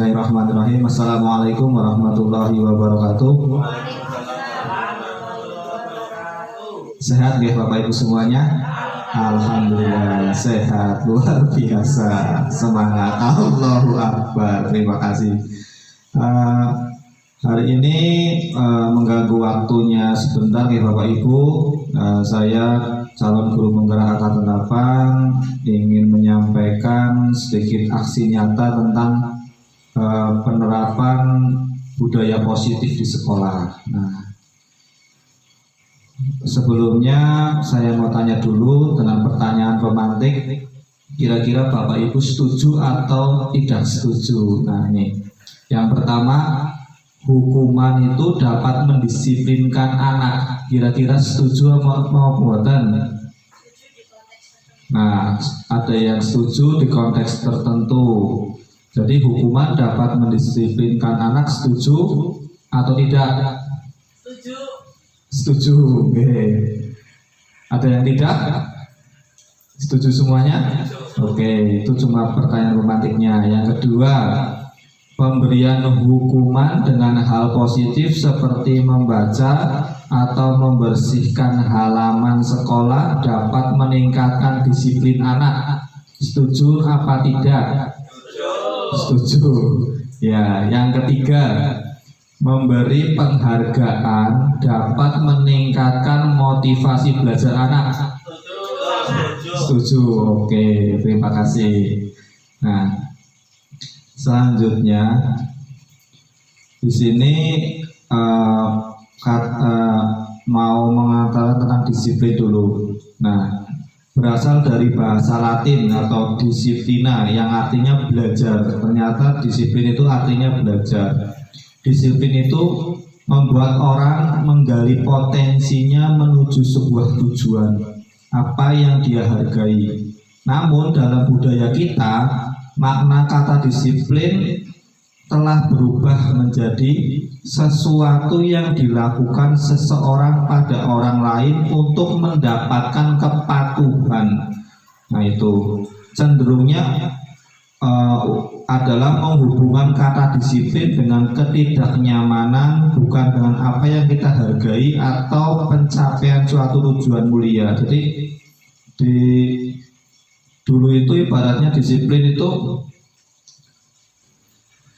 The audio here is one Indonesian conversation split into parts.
Bismillahirrahmanirrahim. Assalamualaikum warahmatullahi wabarakatuh. Sehat ya Bapak Ibu semuanya? Alhamdulillah sehat, luar biasa, semangat, Allahu Akbar. Terima kasih. Hari ini mengganggu waktunya sebentar ya Bapak Ibu. Saya calon guru penggerak angkatan 8 ingin menyampaikan sedikit aksi nyata tentang penerapan budaya positif di sekolah. Nah, sebelumnya saya mau tanya dulu dengan pertanyaan pemantik, kira-kira Bapak Ibu setuju atau tidak setuju? Nah ini, yang pertama, hukuman itu dapat mendisiplinkan anak. Kira-kira setuju mau buatan? Nah, ada yang setuju di konteks tertentu. Jadi hukuman dapat mendisiplinkan anak, setuju atau tidak? Setuju. Setuju. Oke. Ada yang tidak? Setuju semuanya? Oke, itu cuma pertanyaan romantiknya. Yang kedua, pemberian hukuman dengan hal positif seperti membaca atau membersihkan halaman sekolah dapat meningkatkan disiplin anak. Setuju apa tidak? Setuju. Ya, yang ketiga, memberi penghargaan dapat meningkatkan motivasi belajar anak. Setuju. Oke, terima kasih. Nah, selanjutnya di sini mau mengatakan tentang disiplin dulu. Nah, berasal dari bahasa Latin atau disiplina yang artinya belajar. Ternyata disiplin itu artinya belajar. Disiplin itu membuat orang menggali potensinya menuju sebuah tujuan, apa yang dia hargai. Namun dalam budaya kita, makna kata disiplin telah berubah menjadi sesuatu yang dilakukan seseorang pada orang lain untuk mendapatkan kepatuhan. Nah itu cenderungnya adalah menghubungkan kata disiplin dengan ketidaknyamanan, bukan dengan apa yang kita hargai atau pencapaian suatu tujuan mulia. Jadi dulu itu ibaratnya disiplin itu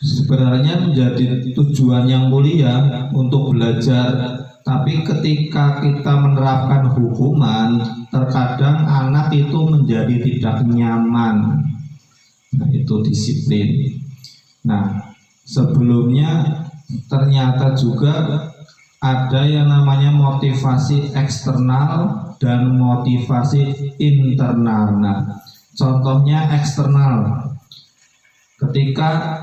sebenarnya menjadi tujuan yang mulia untuk belajar, tapi ketika kita menerapkan hukuman, terkadang anak itu menjadi tidak nyaman. Nah itu disiplin. Nah sebelumnya ternyata juga ada yang namanya motivasi eksternal dan motivasi internal. Nah contohnya eksternal, ketika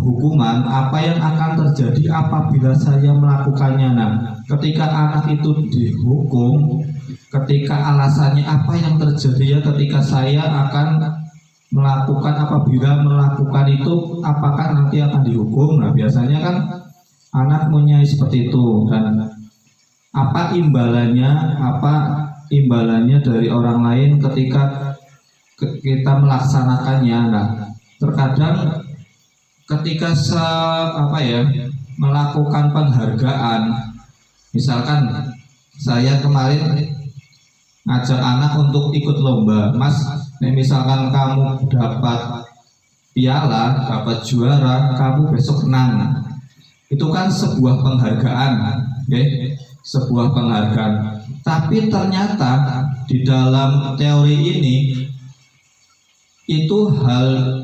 hukuman, apa yang akan terjadi apabila saya melakukannya. Nah, ketika anak itu dihukum, ketika alasannya apa yang terjadi ya ketika saya akan melakukan, apabila melakukan itu apakah nanti akan dihukum. Nah, biasanya kan anak punya seperti itu. Dan apa imbalannya dari orang lain ketika kita melaksanakannya. Nah, terkadang ketika melakukan penghargaan, misalkan saya kemarin ngajak anak untuk ikut lomba, Mas, misalkan kamu dapat piala, dapat juara, kamu besok menang. Itu kan sebuah penghargaan, okay? Sebuah penghargaan. Tapi ternyata di dalam teori ini itu hal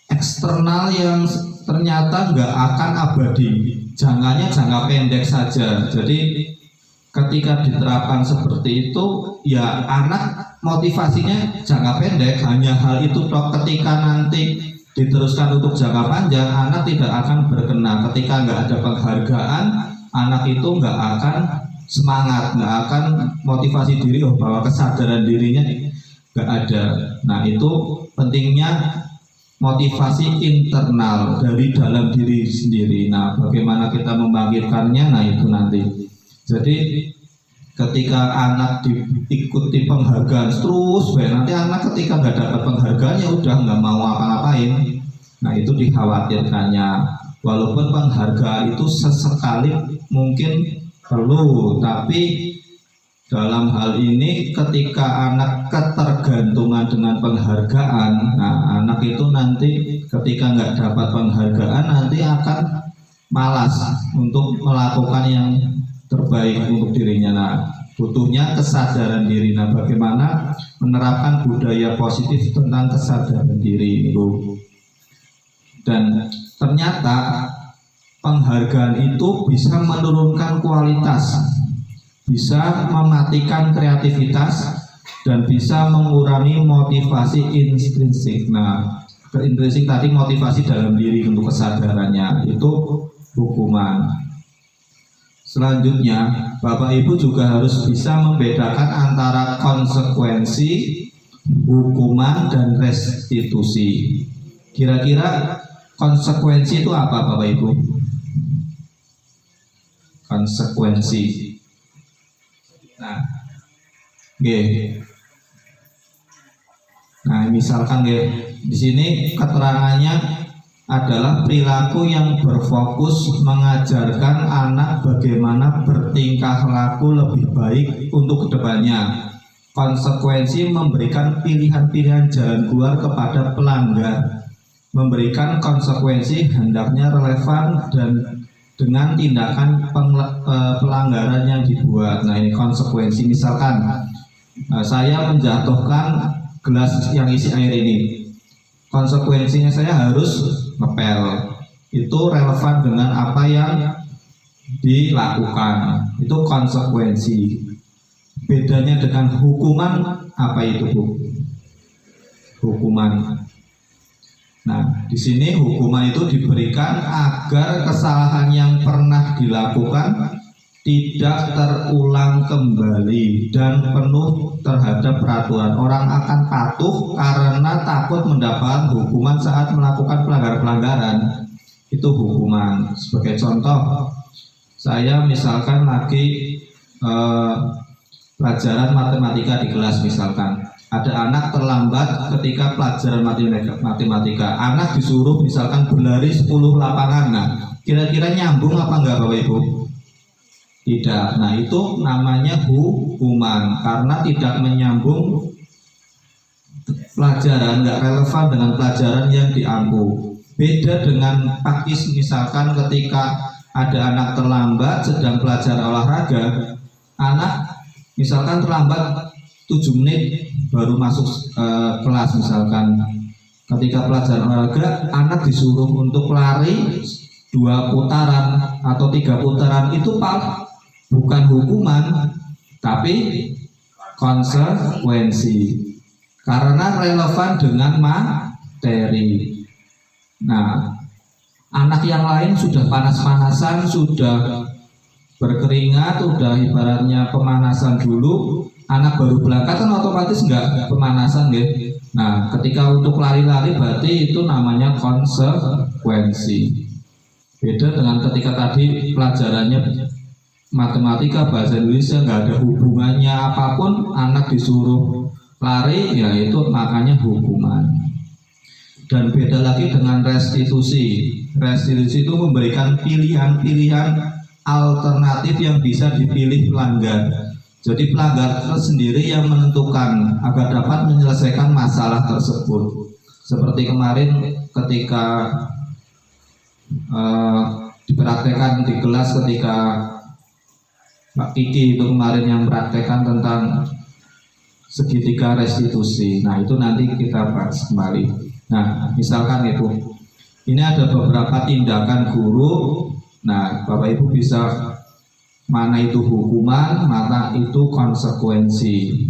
eksternal yang ternyata nggak akan abadi, jangkanya jangka pendek saja. Jadi ketika diterapkan seperti itu, ya anak motivasinya jangka pendek, hanya hal itu toh. Ketika nanti diteruskan untuk jangka panjang, anak tidak akan berkenan. Ketika nggak ada penghargaan, anak itu nggak akan semangat, nggak akan motivasi diri, bahwa kesadaran dirinya nggak ada. Nah itu pentingnya motivasi internal dari dalam diri sendiri. Nah, bagaimana kita membangkitkannya? Nah, itu nanti. Jadi ketika anak diikuti penghargaan terus, nanti anak ketika nggak dapat penghargaan ya udah nggak mau apa-apain. Nah, itu dikhawatirkannya. Walaupun penghargaan itu sesekali mungkin perlu, tapi dalam hal ini ketika anak ketergantungan dengan penghargaan, nah anak itu nanti ketika nggak dapat penghargaan nanti akan malas untuk melakukan yang terbaik untuk dirinya. Nah, butuhnya kesadaran diri. Nah, bagaimana menerapkan budaya positif tentang kesadaran diri itu. Dan ternyata penghargaan itu bisa menurunkan kualitas, bisa mematikan kreativitas, dan bisa mengurangi motivasi intrinsik. Nah, intrinsik tadi motivasi dalam diri untuk kesadarannya itu hukuman. Selanjutnya, Bapak Ibu juga harus bisa membedakan antara konsekuensi, hukuman, dan restitusi. Kira-kira konsekuensi itu apa, Bapak Ibu? Konsekuensi. Nah, nah misalkan di sini keterangannya adalah perilaku yang berfokus mengajarkan anak bagaimana bertingkah laku lebih baik untuk kedepannya. Konsekuensi memberikan pilihan-pilihan jalan keluar kepada pelanggar. Memberikan konsekuensi hendaknya relevan dan dengan tindakan pelanggaran yang dibuat. Nah, ini konsekuensi. Misalkan saya menjatuhkan gelas yang isi air ini, konsekuensinya saya harus ngepel. Itu relevan dengan apa yang dilakukan. Itu konsekuensi. Bedanya dengan hukuman apa itu, Bu? Hukuman. Nah, di sini hukuman itu diberikan agar kesalahan yang pernah dilakukan tidak terulang kembali dan penuh terhadap peraturan. Orang akan patuh karena takut mendapat hukuman saat melakukan pelanggaran. Itu hukuman. Sebagai contoh, saya misalkan lagi pelajaran matematika di kelas misalkan. Ada anak terlambat ketika pelajaran matematika. Anak disuruh misalkan berlari 10 lapangan. Nah, kira-kira nyambung apa enggak, Bapak Ibu? Tidak. Nah, itu namanya hukuman karena tidak menyambung pelajaran, enggak relevan dengan pelajaran yang diampu. Beda dengan pakis misalkan ketika ada anak terlambat sedang pelajaran olahraga, anak misalkan terlambat 7 menit baru masuk kelas misalkan. Ketika pelajaran olahraga, anak disuruh untuk lari 2 putaran atau 3 putaran, itu bukan hukuman, tapi konsekuensi karena relevan dengan materi. Nah, anak yang lain sudah panas-panasan, sudah berkeringat, udah ibaratnya pemanasan dulu. Anak baru berangkat kan otomatis enggak pemanasan gitu. Nah, ketika untuk lari-lari berarti itu namanya konsekuensi. Beda dengan ketika tadi pelajarannya matematika, bahasa Indonesia, nggak ada hubungannya apapun, anak disuruh lari, ya itu makanya hukuman. Dan beda lagi dengan restitusi. Restitusi itu memberikan pilihan-pilihan alternatif yang bisa dipilih pelanggar. Jadi pelanggar sendiri yang menentukan agar dapat menyelesaikan masalah tersebut. Seperti kemarin ketika dipraktekkan di kelas ketika Pak Kiki itu kemarin yang mempraktekkan tentang segitiga restitusi. Nah, itu nanti kita bahas kembali. Nah, misalkan itu, ini ada beberapa tindakan guru. Nah, Bapak Ibu bisa mana itu hukuman, mana itu konsekuensi.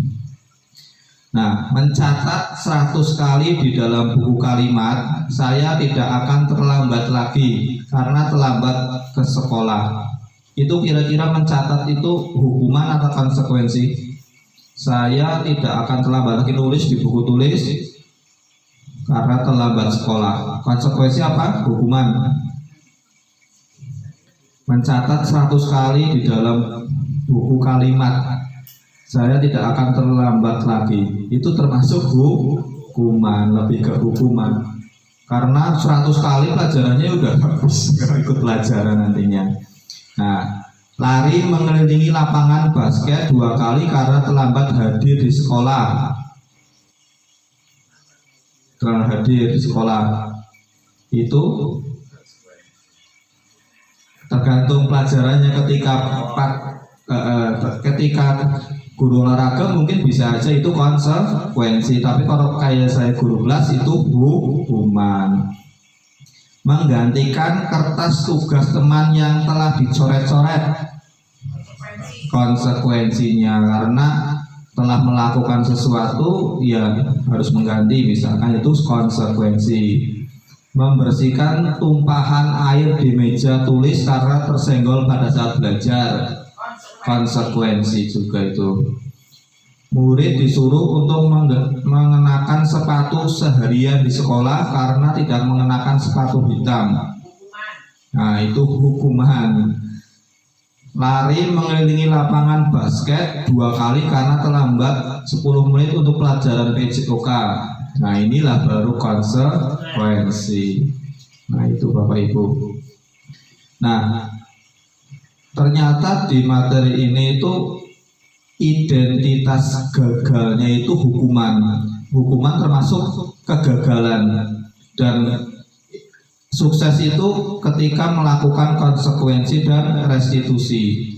Nah, mencatat 100 kali di dalam buku kalimat, saya tidak akan terlambat lagi karena terlambat ke sekolah. Itu kira-kira mencatat itu hukuman atau konsekuensi? Saya tidak akan terlambat lagi nulis di buku tulis karena terlambat sekolah. Konsekuensi apa? Hukuman. Mencatat 100 kali di dalam buku kalimat, saya tidak akan terlambat lagi. Itu termasuk hukuman, lebih ke hukuman. karena 100 kali pelajarannya udah habis kalau ikut pelajaran nantinya. Nah, lari mengelilingi lapangan basket 2 kali karena terlambat hadir di sekolah. Terlambat hadir di sekolah itu tergantung pelajarannya. Ketika guru olahraga mungkin bisa aja itu konsekuensi, tapi kalau kayak saya guru kelas itu hukuman. Menggantikan kertas tugas teman yang telah dicoret-coret, konsekuensinya karena telah melakukan sesuatu ya harus mengganti, misalkan itu konsekuensi. Membersihkan tumpahan air di meja tulis karena tersenggol pada saat belajar, konsekuensi juga itu. Murid disuruh untuk mengenakan sepatu seharian di sekolah karena tidak mengenakan sepatu hitam. Nah, itu hukuman. Lari mengelilingi lapangan basket 2 kali karena terlambat 10 menit untuk pelajaran PJOK. Nah, inilah baru konsekuensi. Nah, itu Bapak Ibu. Nah, ternyata di materi ini itu identitas gagalnya itu hukuman. Hukuman termasuk kegagalan, dan sukses itu ketika melakukan konsekuensi dan restitusi.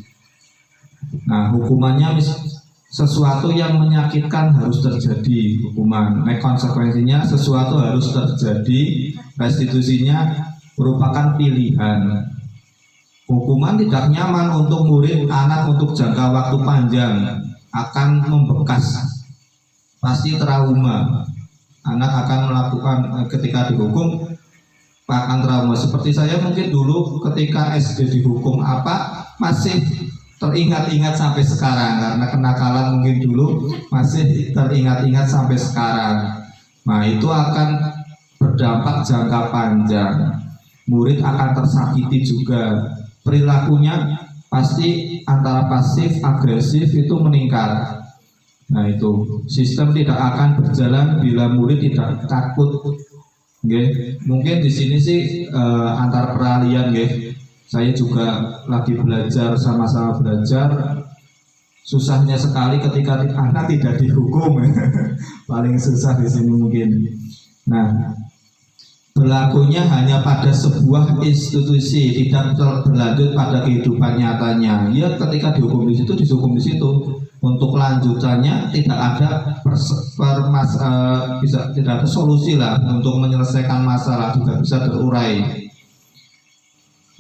Nah, hukumannya sesuatu yang menyakitkan harus terjadi hukuman. Nah, konsekuensinya sesuatu harus terjadi, restitusinya merupakan pilihan. Hukuman tidak nyaman untuk murid anak untuk jangka waktu panjang, akan membekas, pasti trauma. Anak akan melakukan ketika dihukum akan trauma. Seperti saya mungkin dulu ketika SD dihukum apa masih teringat-ingat sampai sekarang, karena kenakalan mungkin dulu masih teringat-ingat sampai sekarang. Nah, itu akan berdampak jangka panjang. Murid akan tersakiti juga. Perilakunya pasti antara pasif agresif itu meningkat. Nah, itu sistem tidak akan berjalan bila murid tidak takut. Mungkin di sini sih antar peralihan, saya juga lagi belajar, sama-sama belajar. Susahnya sekali ketika anak tidak dihukum. Paling susah di sini mungkin. Nah, berlakunya hanya pada sebuah institusi, tidak berlanjut pada kehidupan nyatanya. Ya, ketika dihukum di situ, dihukum di situ. Untuk lanjutannya tidak ada tidak ada solusi lah untuk menyelesaikan masalah, tidak bisa terurai.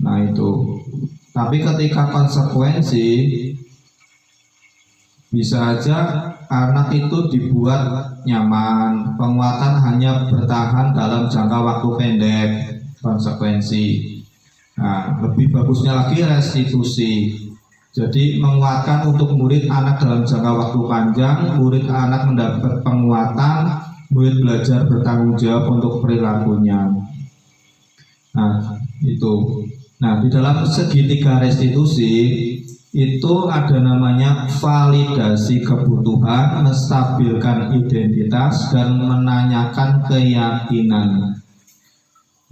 Nah, itu. Tapi ketika konsekuensi, bisa aja anak itu dibuat nyaman, penguatan hanya bertahan dalam jangka waktu pendek, konsekuensi. Nah, lebih bagusnya lagi restitusi. Jadi menguatkan untuk murid anak dalam jangka waktu panjang, murid anak mendapat penguatan, murid belajar bertanggung jawab untuk perilakunya. Nah, itu. Nah, di dalam segitiga restitusi itu ada namanya validasi kebutuhan, menstabilkan identitas, dan menanyakan keyakinan.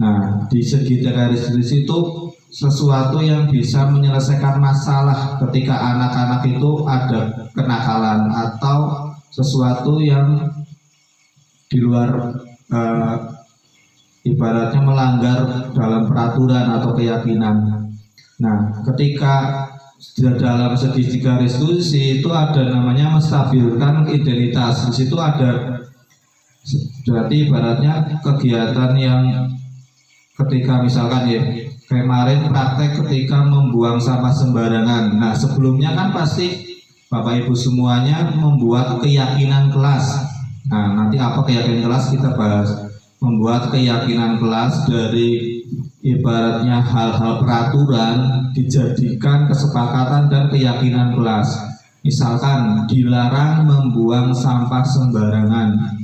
Nah, di segitiga restitusi itu sesuatu yang bisa menyelesaikan masalah ketika anak-anak itu ada kenakalan atau sesuatu yang di luar ibaratnya melanggar dalam peraturan atau keyakinan. Nah, ketika dalam segitiga restitusi itu ada namanya menstabilkan identitas. Di situ ada berarti ibaratnya kegiatan yang ketika misalkan ya kemarin praktek ketika membuang sampah sembarangan. Nah, sebelumnya kan pasti Bapak Ibu semuanya membuat keyakinan kelas. Nah, nanti apa keyakinan kelas kita bahas. Membuat keyakinan kelas dari ibaratnya hal-hal peraturan dijadikan kesepakatan dan keyakinan kelas. Misalkan dilarang membuang sampah sembarangan.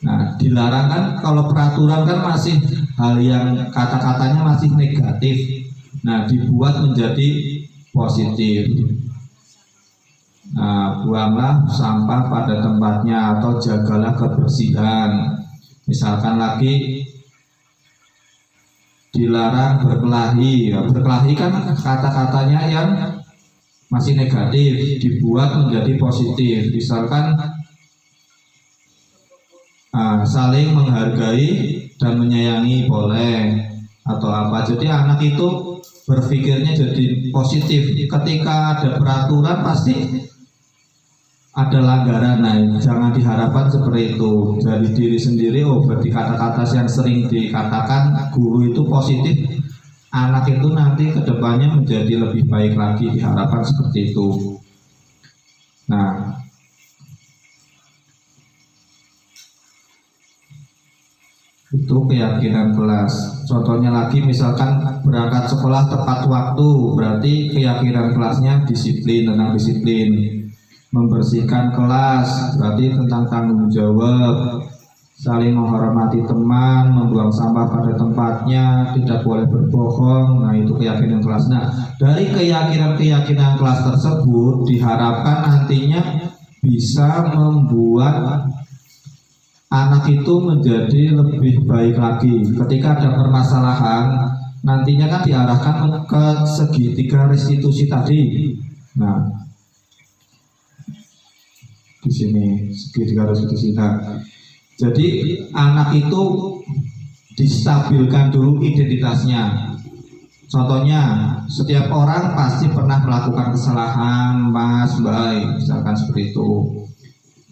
Nah, dilarang kan kalau peraturan kan masih hal yang kata-katanya masih negatif. Nah, dibuat menjadi positif. Nah, buanglah sampah pada tempatnya atau jagalah kebersihan. Misalkan lagi dilarang berkelahi, ya, berkelahi kan kata-katanya yang masih negatif dibuat menjadi positif. Misalkan saling menghargai dan menyayangi boleh atau apa. Jadi anak itu berpikirnya jadi positif. Ketika ada peraturan pasti ada langgaran. Nah, jangan diharapkan seperti itu dari diri sendiri. Oh, berarti kata-kata yang sering dikatakan guru itu positif, anak itu nanti kedepannya menjadi lebih baik lagi, diharapkan seperti itu. Nah, itu keyakinan kelas. Contohnya lagi, misalkan berangkat sekolah tepat waktu, berarti keyakinan kelasnya disiplin, tentang disiplin. Membersihkan kelas berarti tentang tanggung jawab, saling menghormati teman, membuang sampah pada tempatnya, tidak boleh berbohong. Nah, itu keyakinan kelas. Nah, dari keyakinan kelas tersebut diharapkan nantinya bisa membuat anak itu menjadi lebih baik lagi. Ketika ada permasalahan, nantinya kan diarahkan ke segitiga restitusi tadi. Nah, di sini segitiga restitusi. Nah, jadi anak itu distabilkan dulu identitasnya. Contohnya, setiap orang pasti pernah melakukan kesalahan, Mas, Mbak, misalkan seperti itu.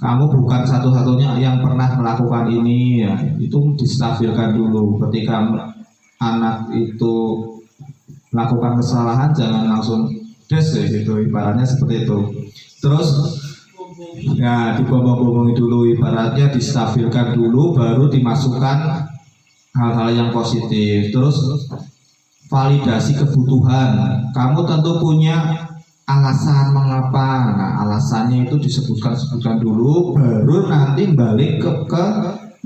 Kamu bukan satu-satunya yang pernah melakukan ini, ya. Itu distabilkan dulu. Ketika anak itu melakukan kesalahan, jangan langsung des, ya, gitu. Ibaratnya seperti itu. Terus ya dibomong-bomongi dulu, ibaratnya distabilkan dulu, baru dimasukkan hal-hal yang positif. Terus validasi kebutuhan. Kamu tentu punya alasan mengapa. Nah, alasannya itu disebutkan dulu, baru nanti balik ke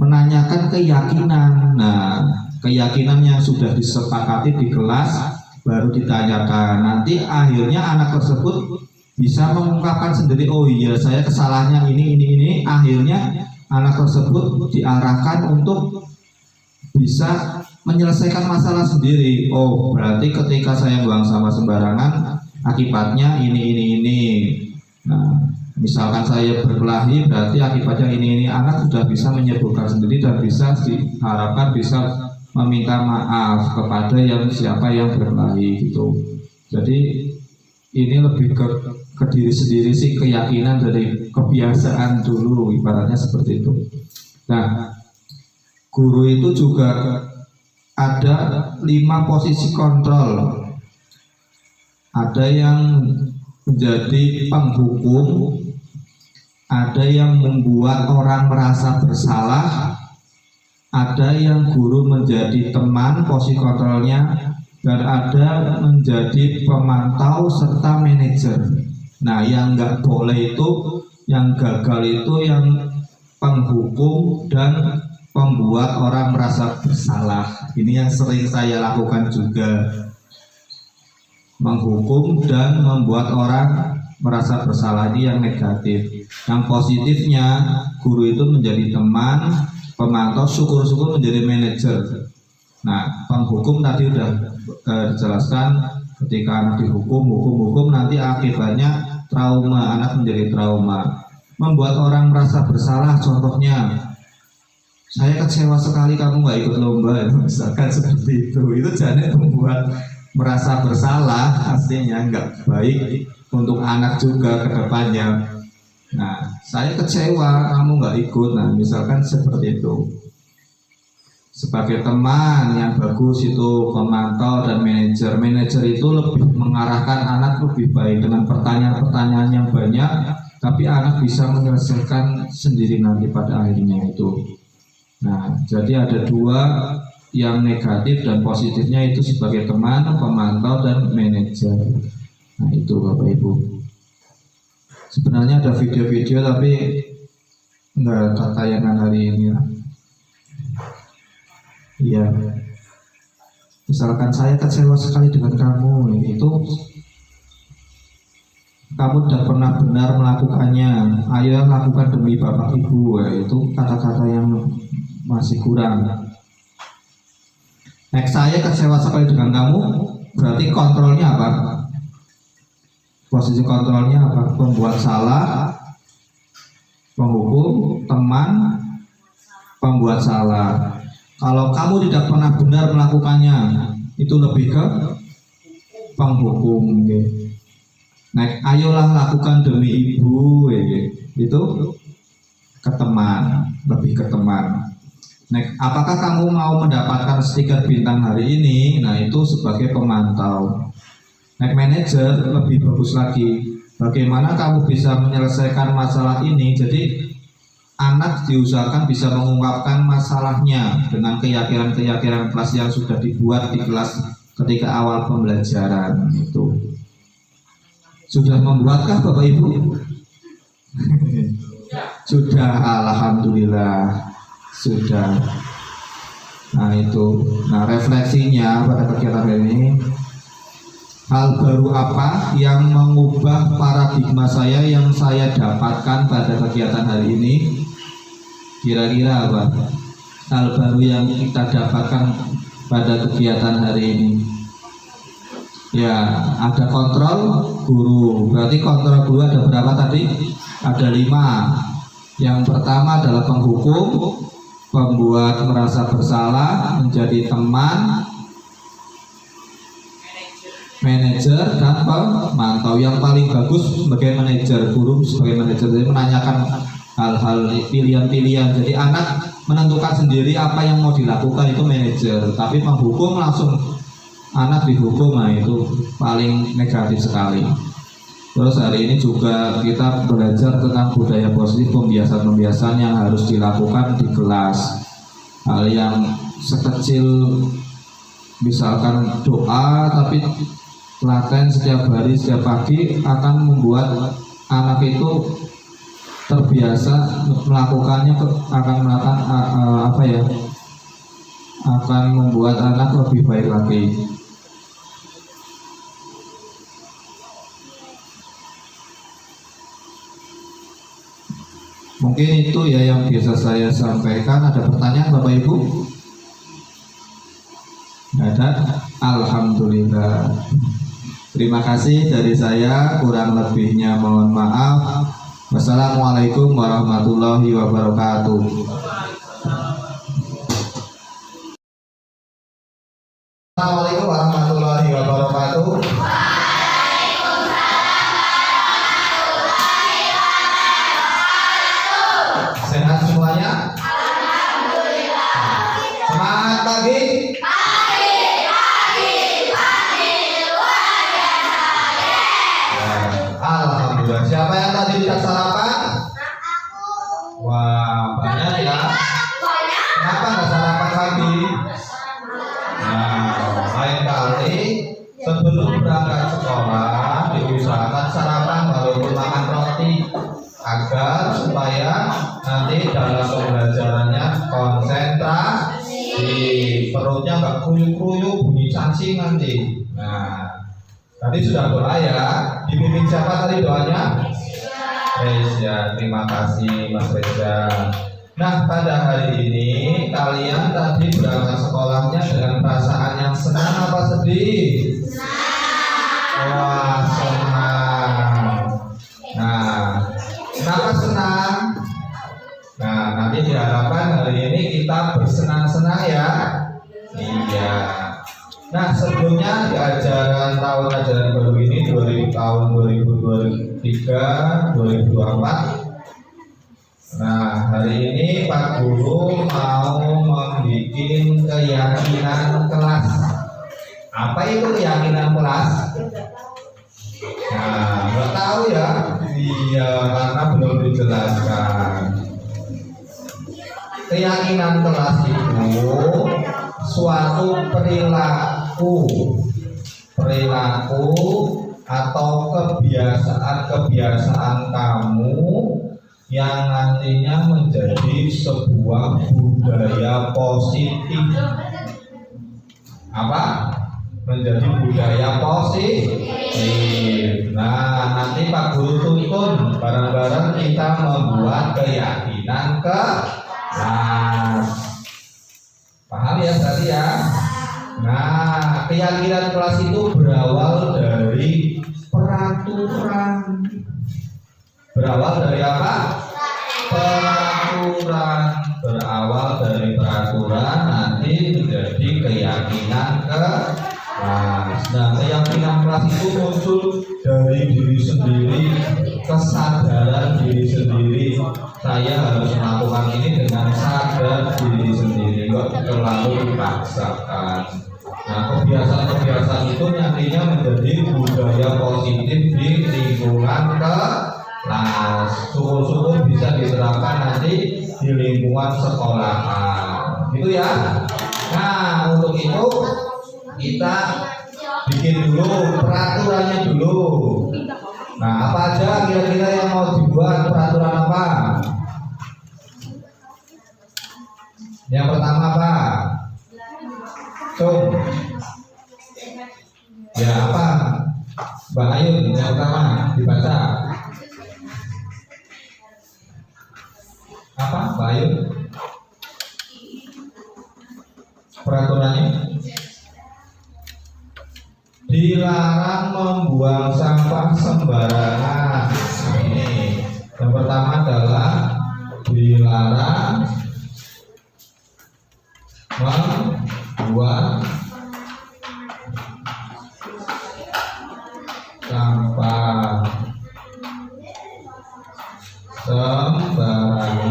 menanyakan keyakinan. Nah, keyakinan yang sudah disepakati di kelas baru ditanyakan. Nanti akhirnya anak tersebut bisa mengungkapkan sendiri, oh iya saya kesalahannya ini. Akhirnya anak tersebut diarahkan untuk bisa menyelesaikan masalah sendiri. Oh, berarti ketika saya buang sampah sembarangan akibatnya ini. Nah, misalkan saya berkelahi berarti akibatnya ini. Anak sudah bisa menyimpulkan sendiri dan bisa diharapkan bisa meminta maaf kepada siapa yang berkelahi gitu. Jadi ini lebih ke diri sendiri sih, keyakinan dari kebiasaan dulu, ibaratnya seperti itu. Nah, guru itu juga ada 5 posisi kontrol. Ada yang menjadi penghukum, ada yang membuat orang merasa bersalah, ada yang guru menjadi teman, posisi kontrolnya, dan ada menjadi pemantau serta manajer. Nah, yang nggak boleh itu, yang gagal itu yang penghukum dan pembuat orang merasa bersalah. Ini yang sering saya lakukan juga, menghukum dan membuat orang merasa bersalah. Ini yang negatif. Yang positifnya, guru itu menjadi teman, pemantau, syukur-syukur menjadi manajer. Nah, penghukum tadi udah dijelaskan, ketika anak dihukum nanti akibatnya trauma, anak menjadi trauma. Membuat orang merasa bersalah, contohnya, saya kecewa sekali kamu nggak ikut lomba, misalkan seperti itu jangan membuat merasa bersalah, artinya nggak baik untuk anak juga ke depannya. Nah, saya kecewa kamu nggak ikut, nah misalkan seperti itu. Sebagai teman yang bagus itu pemantau dan manajer. Manajer itu lebih mengarahkan anak lebih baik dengan pertanyaan-pertanyaan yang banyak, tapi anak bisa menyelesaikan sendiri nanti pada akhirnya itu. Nah, jadi ada 2 yang negatif dan positifnya itu sebagai teman, pemantau dan manajer. Nah, itu Bapak Ibu. Sebenarnya ada video-video tapi enggak tayangan hari ini. Iya, misalkan saya kecewa sekali dengan kamu, itu kamu tidak pernah benar melakukannya, ayo lakukan demi bapak ibu. Itu kata-kata yang masih kurang. Next, saya kecewa sekali dengan kamu, berarti kontrolnya apa? Posisi kontrolnya apa? Pembuat salah, penghukum, teman, pembuat salah. Kalau kamu tidak pernah benar melakukannya, itu lebih ke penghukum. Nah, ayolah lakukan demi ibu, itu ke teman, lebih ke teman. Nah, apakah kamu mau mendapatkan stiker bintang hari ini? Nah, itu sebagai pemantau. Nah, manajer lebih bagus lagi. Bagaimana kamu bisa menyelesaikan masalah ini? Jadi, anak diusahakan bisa mengungkapkan masalahnya dengan keyakinan-keyakinan kelas yang sudah dibuat di kelas ketika awal pembelajaran itu. Sudah membuatkah Bapak Ibu? Sudah, alhamdulillah. Sudah. Nah itu. Nah refleksinya pada kegiatan ini, hal baru apa yang mengubah paradigma saya yang saya dapatkan pada kegiatan hari ini? Kira-kira apa? Hal baru yang kita dapatkan pada kegiatan hari ini. Ya, ada kontrol guru. Berarti kontrol guru ada berapa tadi? Ada 5. Yang pertama adalah penghukum, pembuat merasa bersalah, menjadi teman, manajer, dan pemantau. Yang paling bagus sebagai manajer, guru sebagai manajer, jadi menanyakan hal-hal pilihan-pilihan. Jadi anak menentukan sendiri apa yang mau dilakukan, itu manajer. Tapi penghukum langsung anak dihukum, nah itu paling negatif sekali. Terus hari ini juga kita belajar tentang budaya positif, pembiasaan-pembiasaan yang harus dilakukan di kelas. Hal yang sekecil misalkan doa, tapi laten setiap hari, setiap pagi akan membuat anak itu terbiasa melakukannya, akan melakukan akan membuat anak lebih baik lagi. Mungkin itu ya yang biasa saya sampaikan. Ada pertanyaan Bapak Ibu? Tidak ada? Alhamdulillah. Terima kasih dari saya, kurang lebihnya mohon maaf. Wassalamualaikum warahmatullahi wabarakatuh. Assalamualaikum warahmatullahi wabarakatuh. Sehat semuanya? Alhamdulillah. Semangat pagi. Alhamdulillah. Siapa yang tadi tidak sarapan? Wah, banyak ya. Kenapa nggak sarapan pagi? Nah, lain kali sebelum berangkat sekolah diusahakan sarapan walaupun makan roti, agar supaya nanti dalam pembelajarannya konsentrasi, perutnya nggak kruyuk-kruyuk bunyi cacing nanti. Nah, tadi sudah doa ya, dipimpin siapa tadi doanya? Reza. Terima kasih Mas Reza. Nah, pada hari ini kalian tadi berangkat sekolahnya dengan perasaan yang senang apa sedih? Senang. Wah, senang. Nah, kenapa senang? Nah, nanti diharapkan hari ini kita bersenang-senang ya. Iya. Nah, sebelumnya di tahun ajaran baru ini tahun 2023 2024. Nah, hari ini Pak Guru mau membuat keyakinan kelas. Apa itu keyakinan kelas? Nah, nggak tahu ya? Iya, karena belum dijelaskan. Keyakinan kelas itu suatu perilaku atau kebiasaan kamu yang nantinya menjadi sebuah budaya positif. Apa? Menjadi budaya positif. Nah, nanti Pak Guru tuntun bareng-bareng kita membuat keyakinan kelas. Paham ya berarti ya? Nah, keyakinan kelas itu berawal dari peraturan. Berawal dari apa? Peraturan. Berawal dari peraturan nanti menjadi keyakinan kelas. Nah, keyakinan kelas itu muncul dari diri sendiri, kesadaran diri sendiri. Saya harus melakukan ini dengan sadar diri sendiri, kok terlalu dipaksakan. Nah, kebiasaan-kebiasaan itu nantinya menjadi budaya positif di lingkungan kelas. Syukur-syukur bisa diterapkan nanti di lingkungan sekolahan, gitu ya. Nah, untuk itu kita bikin dulu peraturannya dulu. Nah, apa aja kira-kira yang mau dibuat peraturan apa? Yang pertama apa? Cung. Ya apa? Mbak Ayu yang pertama dibaca. Apa Mbak Ayu? Peraturannya dilarang membuang sampah sembarangan. Ini yang pertama adalah dilarang membuang sampah sembarangan.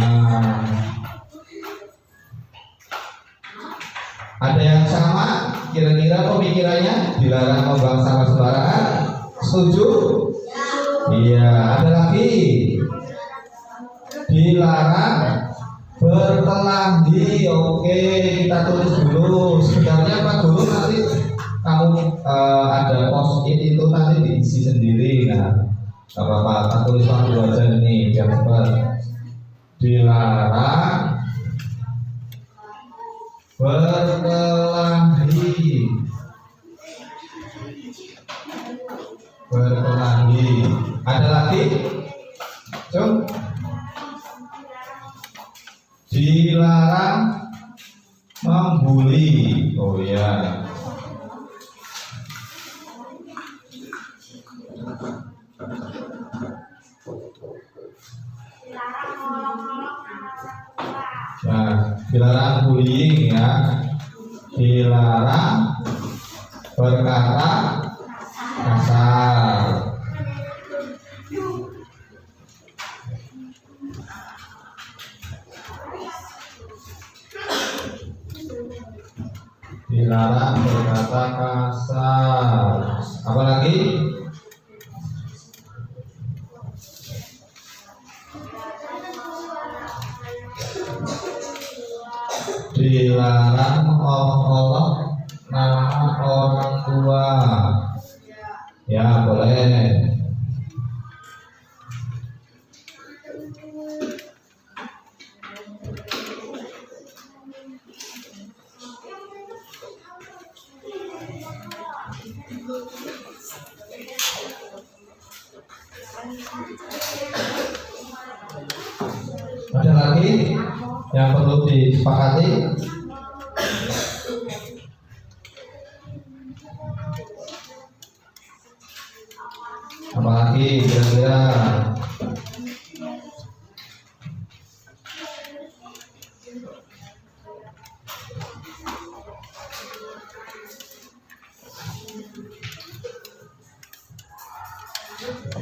Ada yang sama kira-kira pemikirannya? Dilarang membuang sampah sembarangan. Setuju? Iya. Ada lagi dilarang berkelahi. Oke, kita tulis dulu. Sebenarnya Pak Guru nanti kamu ada post-it itu nanti diisi sendiri. Nah, apa-apa, kita tulis Pak Guru aja nih biar cepat. Dilarang berkelahi. Berkelahi. Ada lagi? Cung. Dilarang membuli. Oh ya. Nah, dilarang bullying ya. Dilarang berkata kasar. Dilarang berkata kasar. Apa lagi? Dilarang olok nama orang tua. Ya boleh. Ada lagi yang perlu disepakati? Apalagi kira-kira?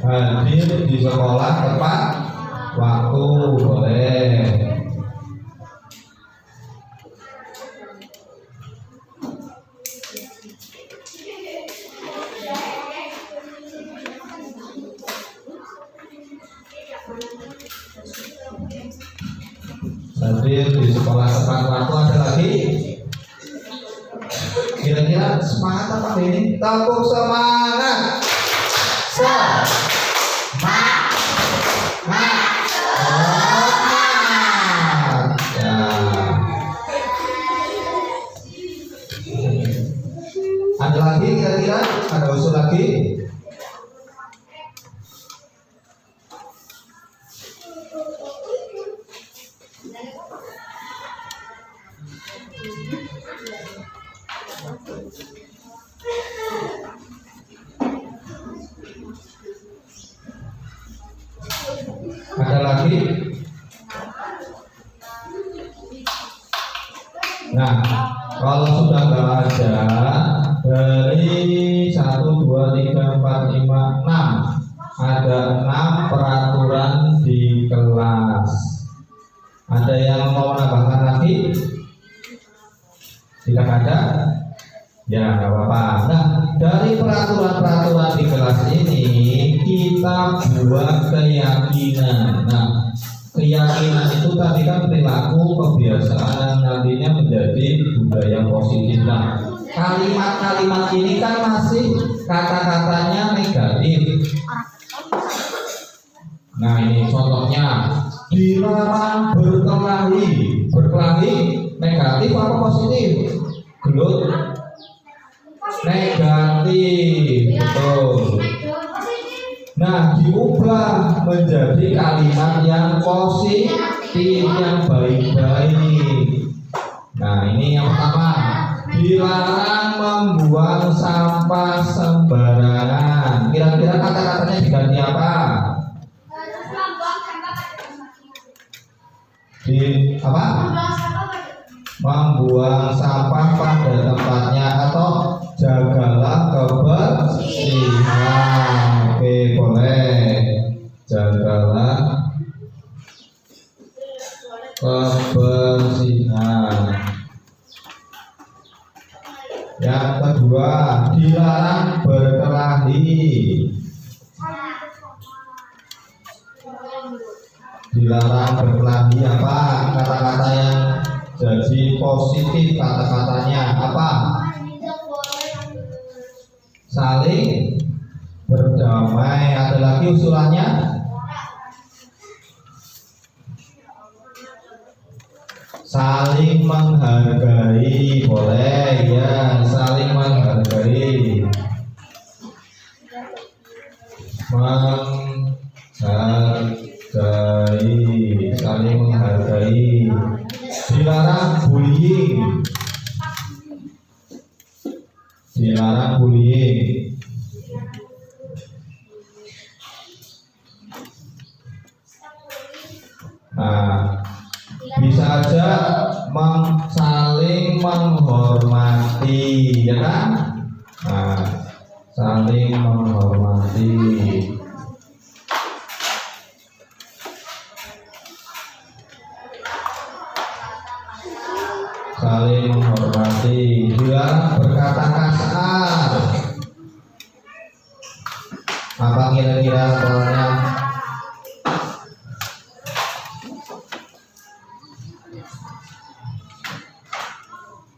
Hadir di sekolah tepat waktu boleh. Hadir di sekolah tepat waktu. Ada lagi? Kira-kira semangat apa ini? Tepuk semangat. Semangat. Ya. Ada lagi kira-kira? Ada usul lagi? ada dari 1, 2, 3, 4, 5, 6. Ada 6 peraturan di kelas. Ada yang mau menambahkan lagi? Tidak ada? Ya, nggak apa-apa. Nah, dari peraturan-peraturan di kelas ini kita buat keyakinan. Nah, keyakinan itu tadi kan perilaku, kebiasaan yang nantinya menjadi budaya positif. Nah, kalimat-kalimat ini kan masih kata-katanya negatif. Nah, ini contohnya, dilarang berkelahi. Berkelahi negatif apa positif? Gelut negatif, betul. Nah, diubah menjadi kalimat yang positif, yang baik-baik. Nah, ini yang pertama, dilarang membuang sampah sembarangan. Kira-kira kata-katanya diganti apa? Di apa? Membuang sampah pada tempatnya atau jagalah kebersihan. Oke, boleh. Jagalah kebersihan. Yang kedua, dilarang berkelahi. Dilarang berkelahi apa? Kata-kata yang jadi positif, kata-katanya apa? Saling berdamai. Ada lagi usulannya? Saling menghargai. Boleh ya, saling menghargai. Saling menghargai. Dilarang bullying. Dilarang bullying. Nah, bisa aja saling menghormati, ya kan? Nah, saling menghormati. Saling menghormati. Dilarang berkata kasar. Apa kira-kira soalnya?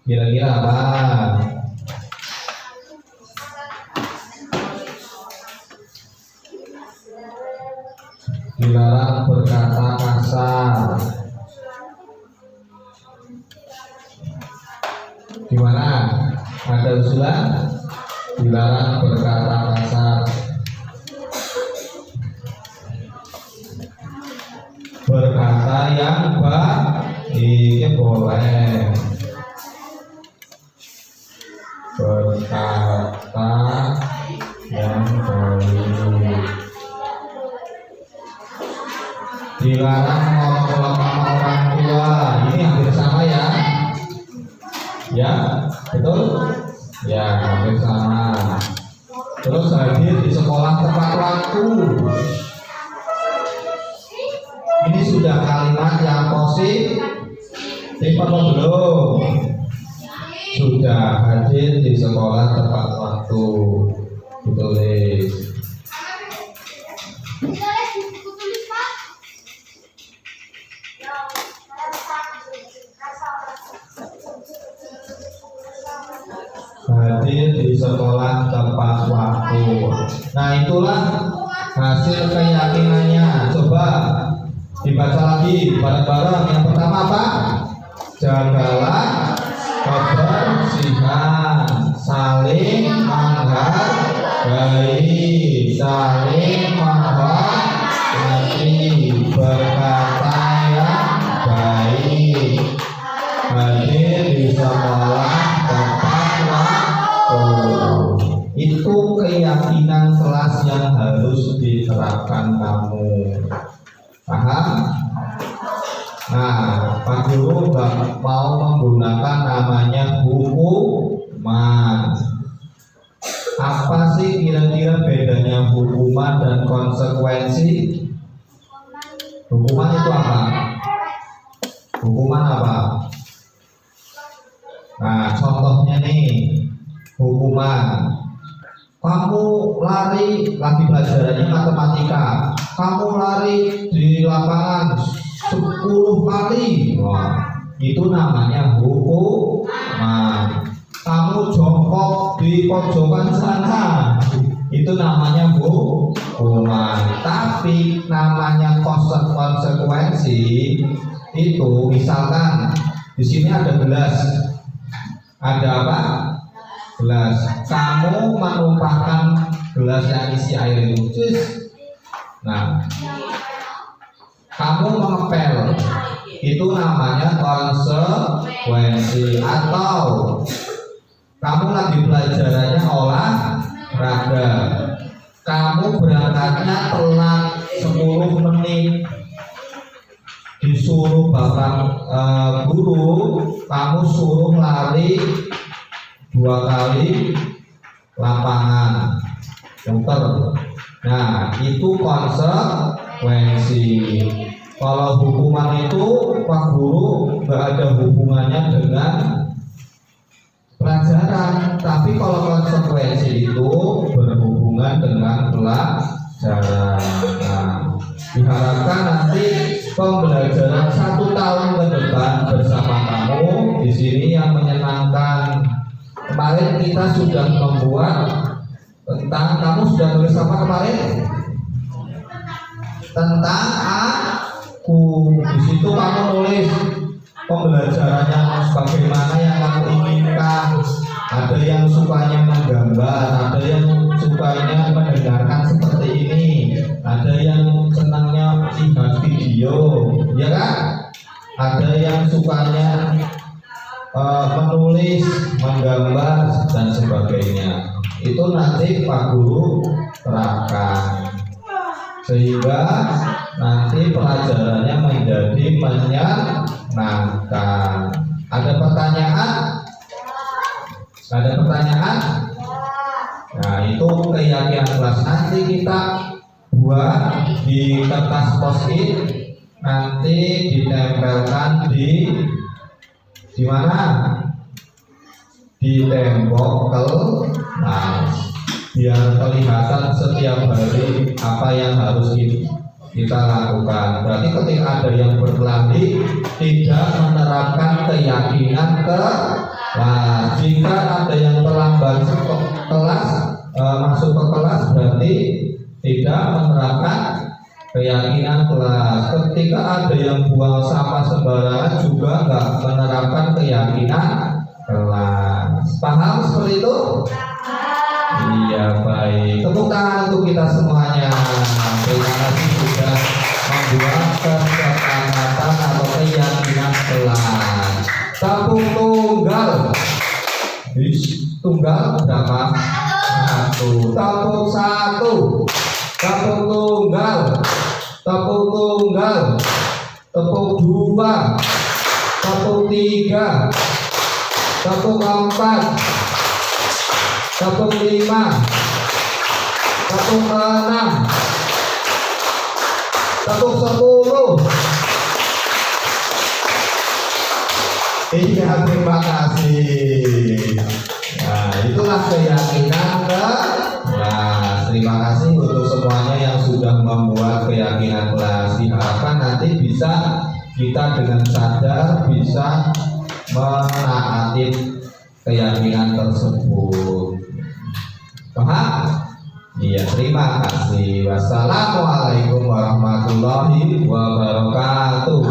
Kira-kira apa? Dilarang berkata kasar. Gimana? Ada usulan? Dilarang berkata kasar. Berkata yang baik, boleh. Berkata yang baik. Dilarang ngomong-ngomong sama orang tua. Ini hampir sama ya? Ya, betul? Ya, hampir sama. Terus hadir di sekolah tepat waktu. Ini sudah kalimat yang positif atau belum? Sudah hadir di sekolah tepat waktu. Ditulis. Hadir di sekolah tepat waktu. Nah, itulah hasil keyakinannya. Coba dibaca lagi bareng-bareng. Yang pertama apa? Jagalah kebersihan. Saling menghargai. Saling menghormati. Berkata yang baik. Hadir di sekolah tepat waktu. Itu keyakinan kelas yang harus diterapkan kamu. Paham? Nah, Pak Guru mau menggunakan namanya hukuman. hukuman dan konsekuensi. Hukuman itu apa? Hukuman apa? Nah, contohnya nih, hukuman. Kamu lari, lagi pelajarannya matematika. Kamu lari di lapangan 10 kali. Wah, itu namanya hukuman. Kamu jongkok di pojokan sana. Itu namanya hukuman. Tapi namanya konsekuensi itu, misalkan di sini ada gelas. Ada apa? Gelas. Kamu menumpahkan gelas yang isi air itu. Nah, kamu mengepel. Itu namanya konsekuensi. Atau kamu lagi pelajarannya olahraga. Kamu berangkatnya telat 10 menit. Disuruh bapak guru, kamu suruh lari 2 kali lapangan muter. Nah, itu konsekuensi. Kalau hukuman itu Pak Guru nggak ada hubungannya dengan pelajaran, tapi kalau konsekuensi itu berhubungan dengan pelajaran. Nah, diharapkan nanti pembelajaran 1 tahun ke depan bersama kamu di sini yang menyenangkan. Kemarin kita sudah membuat tentang, kamu sudah tulis apa kemarin? Tentang aku. Di situ kamu nulis pembelajarannya bagaimana yang kamu inginkan. Ada yang sukanya menggambar, ada yang sukanya mendengarkan seperti ini, ada yang senangnya lihat video, ya kan? Ada yang sukanya menulis, menggambar dan sebagainya. Itu nanti Pak Guru terangkan sehingga nanti pelajarannya menjadi menyenangkan. Ada pertanyaan? Ada pertanyaan? Nah, itu keyakinan kelas. Nanti kita buat di kertas post-it, nanti ditempelkan di mana? Di tembok kelas, biar kelihatan setiap hari apa yang harus kita lakukan. Berarti ketika ada yang berlatih tidak menerapkan keyakinan kelas. Jika ada yang terlambat kelas, masuk ke kelas, berarti tidak menerapkan keyakinan kelas. Ketika ada yang buang sampah sembarangan juga nggak menerapkan keyakinan kelas. Paham seperti itu? Iya, baik. Tepuk tangan untuk kita semuanya. Terima kasih sudah membuat kesepakatan atau keyakinan kelas. Tepuk tunggal. Tunggal berapa? 1. Tepuk 1. Tepuk tunggal. Tepuk tunggal. Tepuk 2. Tepuk 3. Tepuk 4. Tepuk 5. Tepuk 6. Tepuk 10. Iya, terima kasih. Nah, itulah keyakinan kelas. Terima kasih untuk semuanya yang sudah membuat keyakinan kelas. Diharapkan nanti bisa kita dengan sadar bisa menaati keyakinan tersebut. Paham? Iya, terima kasih. Wassalamualaikum warahmatullahi wabarakatuh.